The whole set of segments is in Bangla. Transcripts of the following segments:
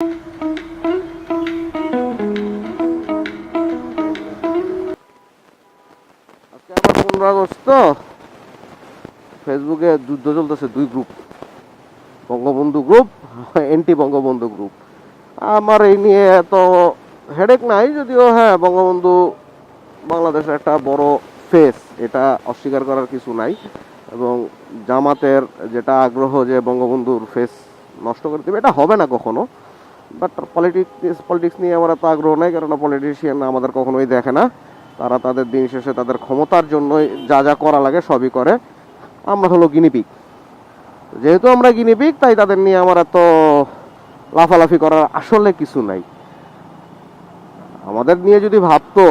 আজকে আমার 15 আগস্ট তো ফেসবুকে যুদ্ধ চলতেছে দুই group, Bangabandhu group, anti Bangabandhu group. আমার এই নিয়ে এত হেডেক নাই, যদিও হ্যাঁ বঙ্গবন্ধু বাংলাদেশের একটা বড় ফেস, এটা অস্বীকার করার কিছু নাই। এবং জামাতের যেটা আগ্রহ যে বঙ্গবন্ধুর ফেস নষ্ট করে দেবে, এটা হবে না কখনো। বাট পলিটিক্স নিয়ে আমার এত আগ্রহ নাই, কেননা পলিটিশিয়ান আমাদের কখনোই দেখে না। তারা তাদের দিন শেষে তাদের ক্ষমতার জন্যই যা যা করা লাগে সবই করে। আমরা হলো গিনিপিগ, যেহেতু আমরা গিনিপিগ তাই তাদের নিয়ে আমার এত লাফালাফি করার আসলে কিছু নাই। আমাদের নিয়ে যদি ভাবতো,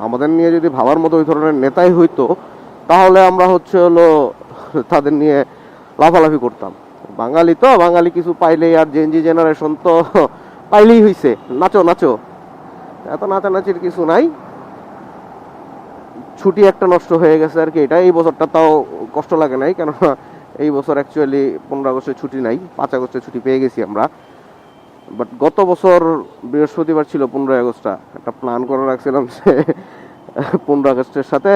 আমাদের নিয়ে যদি ভাবার মতো ওই ধরনের নেতাই হইতো, তাহলে আমরা হলো তাদের নিয়ে লাফালাফি করতাম। বাঙালি তো, বাঙালি কিছু পাইলেই, আর জেনজি জেনারেশন তো পাইলেই হইছে নাচো নাচো, এত নাচানাচির কিছু নাই। ছুটি একটা নষ্ট হয়ে গেছে আর কি, এটা এই বছরটা তাও কষ্ট লাগে নাই, কেননা এই বছর অ্যাকচুয়ালি 15 আগস্টের ছুটি নাই, 5 আগস্টের ছুটি পেয়ে গেছি আমরা। বাট গত বছর বৃহস্পতিবার ছিল 15 আগস্টটা, একটা প্ল্যান করে রাখছিলাম যে 15 আগস্টের সাথে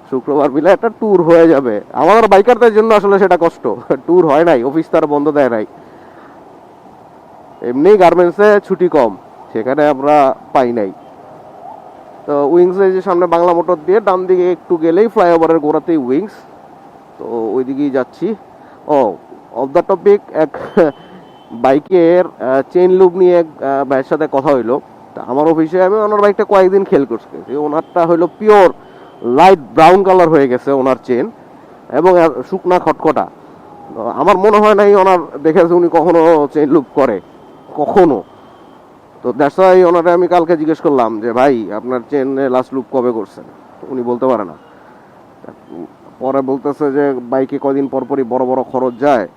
শুক্রবার মিলে একটা ট্যুর হয়ে যাবে। আমাদের বাইকারদের জন্য আসলে সেটা কষ্ট, ট্যুর হয় নাই, অফিস তার বন্ধ দেয় নাই। এমনি গার্মেন্টসে ছুটি কম, সেখানে আমরা পাই নাই। তো উইংসে যে সামনে বাংলা মোটর দিয়ে ডান দিকে একটু গেলেই ফ্লাইওভারের গোড়াতেই উইংস, তো ওই দিকেই যাচ্ছি। অফ দ্য টপিক, এক বাইকের চেইন লুপ নিয়ে এক ভাইয়ের সাথে কথা হইলো। তা আমার অফিসে আমি ওনার বাইকটা কয়েকদিন খেল করছি, ওনারটা হইলো পিওর লাইট ব্রাউন কালার হয়ে গেছে ওনার চেন, এবং শুকনা খটখটা। আমার মনে হয় নাই ওনার দেখেছে উনি কখনো চেইন লুপ করে, কখনো। তো দ্যাটস ওয়াই ওনারে আমি কালকে জিজ্ঞেস করলাম যে ভাই আপনার চেনে লাস্ট লুপ কবে করছেন, উনি বলতে পারে না। পরে বলতেছে যে বাইকে কদিন পরপরই বড় বড় খরচ যায়।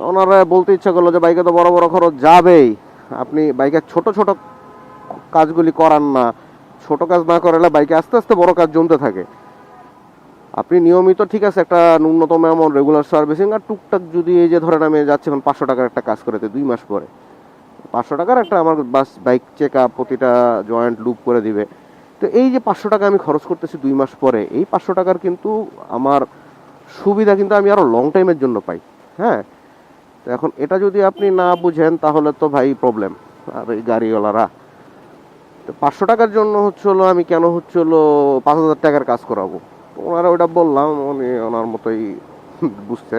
ওনারা বলতে ইচ্ছা করলো যে বাইকে তো বড় বড় খরচ যাবেই, আপনি বাইকের ছোট ছোট কাজগুলি করান না। ছোট কাজ না করলে বাইকে আস্তে আস্তে বড় কাজ জমতে থাকে। আপনি নিয়মিত ঠিক আছে একটা ন্যূনতম অ্যামাউন্ট রেগুলার সার্ভিসিং, আর টুকটাক যদি এই যে ধরেন আমি যাচ্ছি এখন 500 টাকার একটা কাজ করেতে 2 মাস পরে, 500 টাকার একটা আমার বাস বাইক চেক আপ, প্রতিটা জয়েন্ট লুপ করে দিবে। তো এই যে 500 টাকা আমি খরচ করতেছি 2 মাস পরে, এই 500 টাকার কিন্তু আমার সুবিধা কিন্তু আমি আরো লং টাইমের জন্য পাই। হ্যাঁ, তো এখন এটা যদি আপনি না বুঝেন তাহলে তো ভাই প্রবলেম। আর এই গাড়িওয়ালারা তো 500 টাকার জন্য আমি কেন 5,000 টাকার কাজ করাবো। তো ওনারা ওইটা বললাম, উনি ওনার মতোই বুঝতে।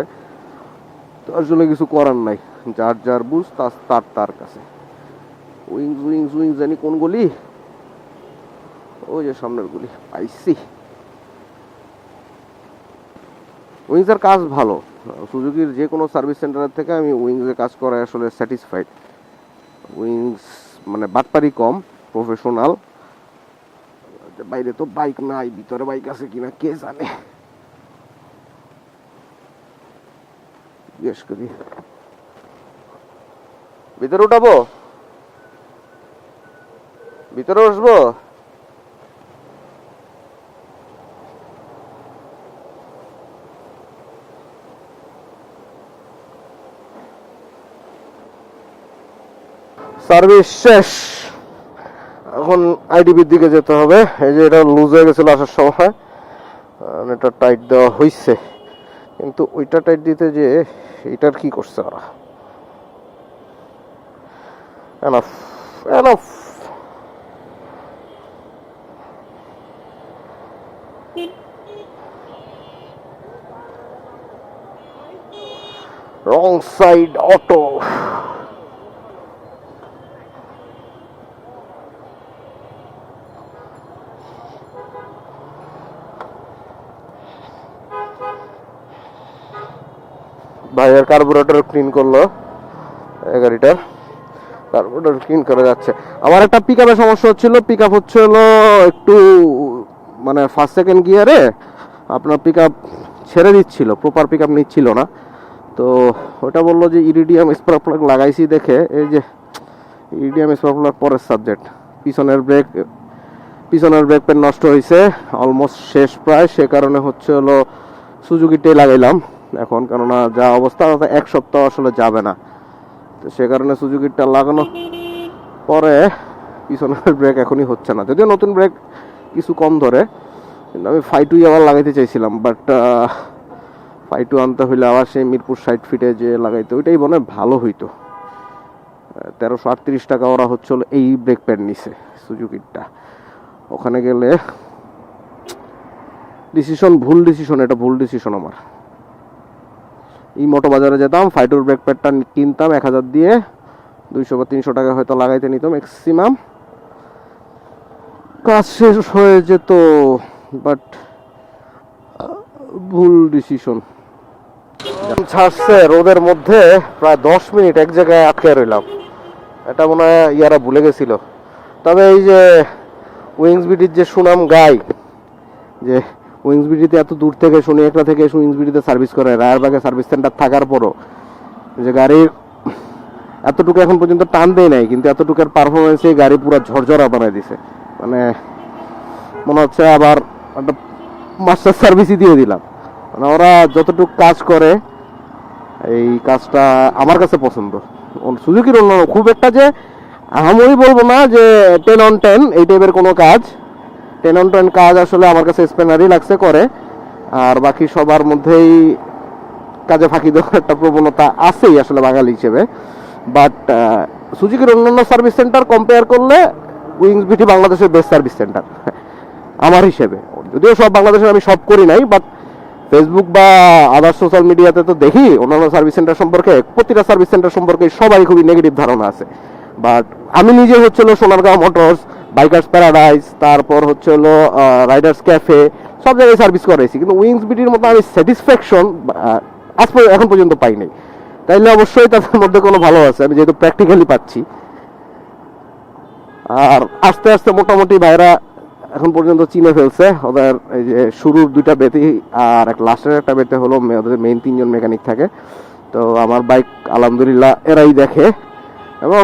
তো আসলে কিছু করার নাই, যার যার বুঝ তার তার কাছে। উইংস উইংস উইংস জানি কোন গলি, ওই যে সামনের গুলি পাইছি। উইংসের কাজ ভালো, সুজুকির যে কোনো সার্ভিস সেন্টারের থেকে আমি উইংসে কাজ করায় আসলে স্যাটিসফাইড। উইংস মানে বাটপারি কম, প্রফেশনাল। বাইরে তো বাইক নাই, ভিতরে বাইক আছে কিনা কে জানে, জিজ্ঞেস করি। ভিতরে উঠাবো, ভিতরে বসবো। সার্ভিস শেষ, এখন আইডিবির দিকে যেতে হবে। এই যে এটা লুজ হয়ে গেছিল আসার সময়, এটা টাইট দেওয়া হয়েছে, কিন্তু ওইটা টাইট দিতে যে এটার কি করছে ওরা। Enough enough. Wrong side auto. ভাইয়ের কার্বোরেটর ক্লিন করলো, এই গাড়িটার কার্বোরেটর ক্লিন করে যাচ্ছে। আমার একটা পিকআপের সমস্যা হচ্ছিল, পিকআপ একটু মানে ফার্স্ট সেকেন্ড গিয়ারে আপনার পিকআপ ছেড়ে দিচ্ছিল, প্রপার পিকআপ নিচ্ছিল না। তো ওটা বললো যে ইরিডিয়াম স্পার্ক প্লাগ লাগাইছি দেখে, এই যে ইরিডিয়াম স্পার্ক প্লাগ পরের সাবজেক্ট। পিছনের ব্রেক প্যাড নষ্ট হয়েছে, অলমোস্ট শেষ প্রায়, সে কারণে সুজুকিটাই লাগাইলাম এখন, কেননা যা অবস্থা 1 সপ্তাহ আসলে যাবে না। তো সে কারণে সুজুকিটা লাগানো। পরে পিছনের ব্রেক এখনই হচ্ছে না, যদিও নতুন ব্রেক কিছু কম ধরে, কিন্তু আমি 5 আবার লাগাইতে চাইছিলাম, বাট 5 আনতে হইলে আবার সেই মিরপুর 60 ফিটে যে লাগাইতে, ওইটাই মনে হয় ভালো হইতো। 1338 টাকা ওরা হচ্ছিল এই ব্রেক প্যাড নিছে সুজুকিরটা। ওখানে গেলে ভুল ডিসিশন, এটা ভুল ডিসিশন আমার। এই মোটো বাজারে যেতাম, 5 ব্রেক প্যাডটা কিনতাম 1000 দিয়ে, 200 বা 300 টাকা হয়তো লাগাইতে নিত ম্যাক্সিমাম, কাজ শেষ হয়ে যেত। বাট ভুল ডিসিশন। ছাড়ছে রোদের মধ্যে প্রায় 10 মিনিট এক জায়গায় আটকে রইলাম, এটা মনে হয় ইয়ারা ভুলে গেছিল। তবে এই যে উইংস বিডির যে সুনাম গাই, যে উইংস বিডিতে এত দূর থেকে শুনি একটা থেকে উইংস বিডিতে সার্ভিস করে, রায়ারবাগে সার্ভিস সেন্টার থাকার পরও যে গাড়ির এতটুকু এখন পর্যন্ত টান দেয় নাই, কিন্তু এতটুকুর পারফরমেন্সে গাড়ি পুরো ঝরঝরা বানাই দিছে। মানে মনে হচ্ছে আবার একটা মাস্টার সার্ভিসই দিয়ে দিলাম। মানে ওরা যতটুকু কাজ করে এই কাজটা আমার কাছে পছন্দ। সুজুকির অন্য খুব একটা যে আমি বলবো না যে 10 on 10 এই টাইপের কোনো কাজ, 10 on 10 কাজ আসলে আমার কাছে স্পেনারই লাগছে করে, আর বাকি সবার মধ্যেই কাজে ফাঁকি দেওয়ার একটা প্রবণতা আছেই আসলে বাঙালি হিসেবে। বাট সুজুকির অন্যান্য সার্ভিস সেন্টার কম্পেয়ার করলে উইংস বিটি বাংলাদেশের বেস্ট সার্ভিস সেন্টার আমার হিসেবে। যদিও সব বাংলাদেশের আমি সব করি নাই, বাট ফেসবুক বা আদার সোশ্যাল মিডিয়াতে তো দেখি অন্যান্য সার্ভিস সেন্টার সম্পর্কে, প্রতিটা সার্ভিস সেন্টার সম্পর্কে সবাই খুবই নেগেটিভ ধারণা আছে। বাট আমি নিজে হচ্ছিল সোনারগাঁও মোটরস, বাইকার্স প্যারাডাইস, তারপর হচ্ছিল রাইডার্স ক্যাফে, সব জায়গায় সার্ভিস করাইছি, কিন্তু উইংস বিটির মতো আমি স্যাটিসফ্যাকশন এখন পর্যন্ত পাই নাই। তাইলে অবশ্যই তাদের মধ্যে কোনো ভালো আছে, আমি যেহেতু প্র্যাকটিক্যালি পাচ্ছি। আর আস্তে আস্তে মোটামুটি ভাইরা এখন পর্যন্ত চিনে ফেলছে। ওদের এই যে শুরুর 2টা বেতি আর এক লাস্টের একটা বেতে হলো ওদের মেইন 3 জন মেকানিক থাকে। তো আমার বাইক আলহামদুলিল্লাহ এরাই দেখে, এবং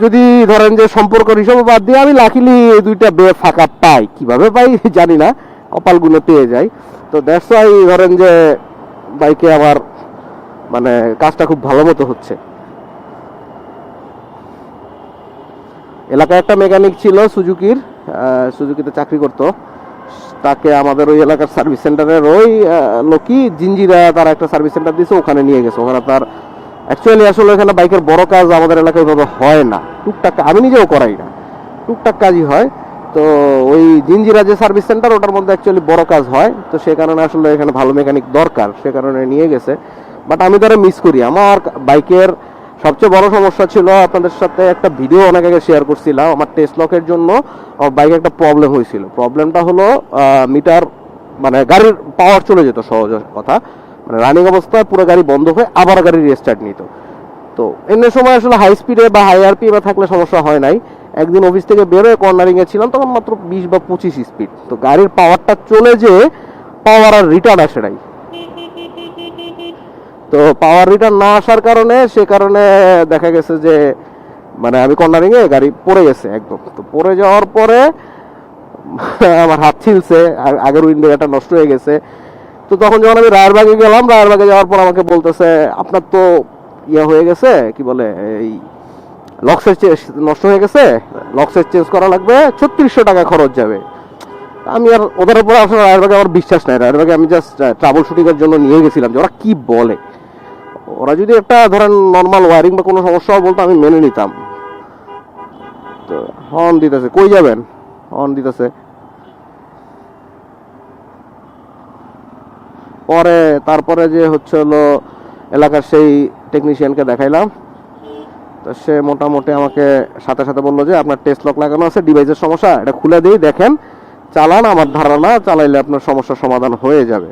যদি ধরেন যে সম্পর্ক হিসেবে বাদ দিয়ে আমি লাকিলি এই 2টা বে ফাঁকা পাই, কিভাবে পাই জানি না, কপাল গুলো পেয়ে যাই। তো দ্যাটস ওয়াই ধরেন যে বাইকে আমার মানে কাজটা খুব ভালো মতো হচ্ছে। এলাকায় একটা মেকানিক ছিল সুজুকির, সুজুকিতে চাকরি করতো, তাকে আমাদের ওই এলাকার সার্ভিস সেন্টারের ওই লোকই জিঞ্জিরা তারা একটা সার্ভিস সেন্টার দিয়েছে, ওখানে নিয়ে গেছে। ওখানে তার অ্যাকচুয়ালি আসলে এখানে বাইকের বড় কাজ আমাদের এলাকায় ওইভাবে হয় না, টুকটাক, আমি নিজেও করাই না, টুকটাক কাজই হয়। তো ওই জিঞ্জিরা যে সার্ভিস সেন্টার ওটার মধ্যে অ্যাকচুয়ালি বড় কাজ হয়, তো সে কারণে আসলে এখানে ভালো মেকানিক দরকার, সে কারণে নিয়ে গেছে। বাট আমি তারা মিস করি। আমার বাইকের সবচেয়ে বড় সমস্যা ছিল, আপনাদের সাথে একটা ভিডিও অনেক আগে শেয়ার করছিলাম, আমার টেস্ট লকের জন্য আমার বাইকে একটা প্রবলেম হয়েছিল। প্রবলেমটা হলো মিটার, মানে গাড়ির পাওয়ার চলে যেত, সহজ কথা, মানে রানিং অবস্থায় পুরো গাড়ি বন্ধ হয়ে আবার গাড়ি রেস্টার্ট নিত। তো এমনি সময় আসলে হাই স্পিডে বা হাই আরপি বা থাকলে সমস্যা হয় নাই। একদিন অফিস থেকে বেরোয় কর্নারিংয়ে ছিলাম, তখন মাত্র 20 বা 25 স্পিড, তো গাড়ির পাওয়ারটা চলে যে পাওয়ার আর রিটার্ন আসে নাই। তো পাওয়ার রিটার্ন না আসার কারণে সে কারণে দেখা গেছে যে মানে আমি কর্নারিং এ গাড়ি পড়ে গেছে একদম। তো পড়ে যাওয়ার পরে আমার হাত ছিলছে, আগের উইন্ডোটা নষ্ট হয়ে গেছে। তো তখন যখন আমি রায়েরবাগে গেলাম, রায়েরবাগে যাওয়ার পর আমাকে বলতেছে আপনার তো ইয়ে হয়ে গেছে, কি বলে এই লকসের নষ্ট হয়ে গেছে, লকসের চেঞ্জ করা লাগবে, 3600 টাকা খরচ যাবে। আমি আর ওদের উপর আসলে রায়েরবাগে আমার বিশ্বাস নাই। রায়েরবাগে আমি জাস্ট ট্রাবল শুটিং এর জন্য নিয়ে গেছিলাম, যে ওরা কি বলে। ওরা যদি একটা ধরেন নর্মাল ওয়ারিং বা কোনো সমস্যাও বলতো আমি মেনে নিতাম। তো হর্ন দিতেছে, কই যাবেন, হর্ন দিতেছে। পরে তারপরে যে হচ্ছে হলো এলাকার সেই টেকনিশিয়ানকে দেখাইলাম, তো সে মোটামুটি আমাকে সাথে সাথে বললো যে আপনার টেস্ট লক লাগানো আছে, ডিভাইসের সমস্যা, এটা খুলে দিই দেখেন, চালান, আমার ধারণা চালাইলে আপনার সমস্যার সমাধান হয়ে যাবে।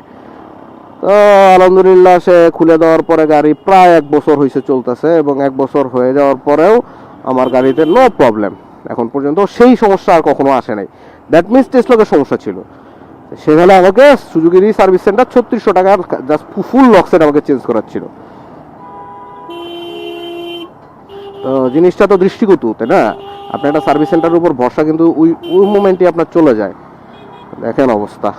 তো আলহামদুলিল্লাহ সে খুলে দেওয়ার পরে গাড়ি প্রায় 1 বছর হয়েছে চলতেছে, এবং 1 বছর হয়ে যাওয়ার পরেও আমার গাড়িতে নো প্রবলেম, এখন পর্যন্ত সেই সমস্যা আর কখনো আসে নাই। দ্যাট মিনস টেস্ট লকের সমস্যা ছিল, সেখানে আমাকে সুজুকির সার্ভিস সেন্টার 3600 টাকার জাস্ট ফুল লক সেট আমাকে চেঞ্জ করার ছিল। তো জিনিসটা তো দৃষ্টিকটু, তাই না? আপনি একটা সার্ভিস সেন্টারের উপর ভরসা কিন্তু ওই মোমেন্টে আপনার চলে যায়। দেখেন অবস্থা,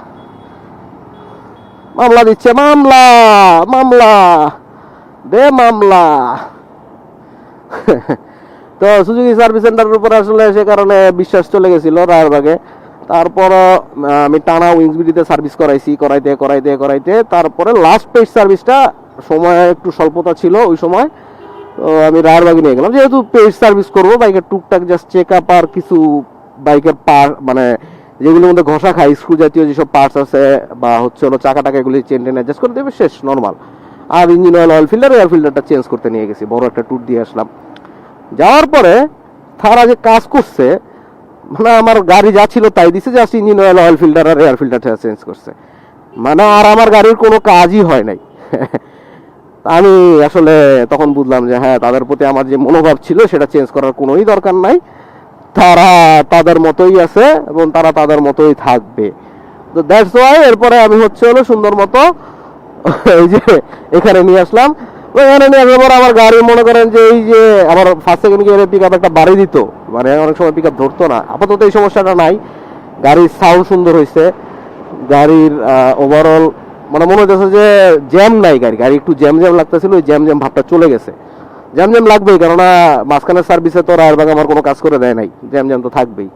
মামলা দিচ্ছে, মামলা মামলা দে মামলা। তো সুজুকি সার্ভিস সেন্টারের উপর আসলে সে কারণে বিশ্বাস চলে গেছিল রায়েরবাগে। তারপর আমি টানা উইংসবিডিতে সার্ভিস করাইতে তারপরে লাস্ট পেজ সার্ভিসটা সময় একটু স্বল্পতা ছিল ওই সময়, তো আমি রায়েরবাগে নিয়ে গেলাম। যেহেতু পেজ সার্ভিস করবো, বাইকের টুকটাক জাস্ট চেক আপ আর কিছু বাইকের পার্ট মানে যেগুলোর মধ্যে ঘষা খাই, স্ক্রু জাতীয় যেসব পার্টস আছে বা হচ্ছে হলো চাকা টাকা এগুলি চেন টেন অ্যাডজাস্ট করে দেবে, শেষ, নর্মাল। আর ইঞ্জিন অয়েল ফিল্টার, এয়ার ফিল্টারটা চেঞ্জ করতে নিয়ে গেছি, বড় একটা ট্যুর দিয়ে আসলাম। যাওয়ার পরে তারা যে কাজ করছে, মানে আমার গাড়ি যা ছিল তাই দিছে, জাস্ট ইঞ্জিন অয়েল ফিল্টার আর এয়ার ফিল্টারটা চেঞ্জ করছে, মানে আর আমার গাড়ির কোনো কাজই হয় নাই। আমি আসলে তখন বুঝলাম যে হ্যাঁ, তাদের প্রতি আমার যে মনোভাব ছিল সেটা চেঞ্জ করার কোনোই দরকার নাই, তারা তাদের মতোই আছে এবং তারা তাদের মতোই থাকবে। তো দ্যাটস ওয়াই এরপরে আমি হচ্ছে হলো সুন্দর মতো এই যে এখানে নিয়ে আসলাম। এখানে নিয়ে আসার পর আমার গাড়ি মনে করেন যে এই যে আমার ফার্স্ট সেকেন্ড গিয়ারে পিক আপ একটা বাড়ি দিত, মানে অনেক সময় পিক আপ ধরতো না। আপাতত এই সমস্যাটা নাই, গাড়ির সাউন্ড সুন্দর হয়েছে, গাড়ির ওভারঅল মানে মনে হচ্ছে যে জ্যাম নাই, গাড়ি একটু জ্যাম লাগতেছিল, ওই জ্যাম ভাবটা চলে গেছে। জ্যাম লাগবেই, কেননা মাঝখানের সার্ভিসে তো রায়েরবাগ আমার কোনো কাজ করে দেয় নাই, জ্যাম তো থাকবেই।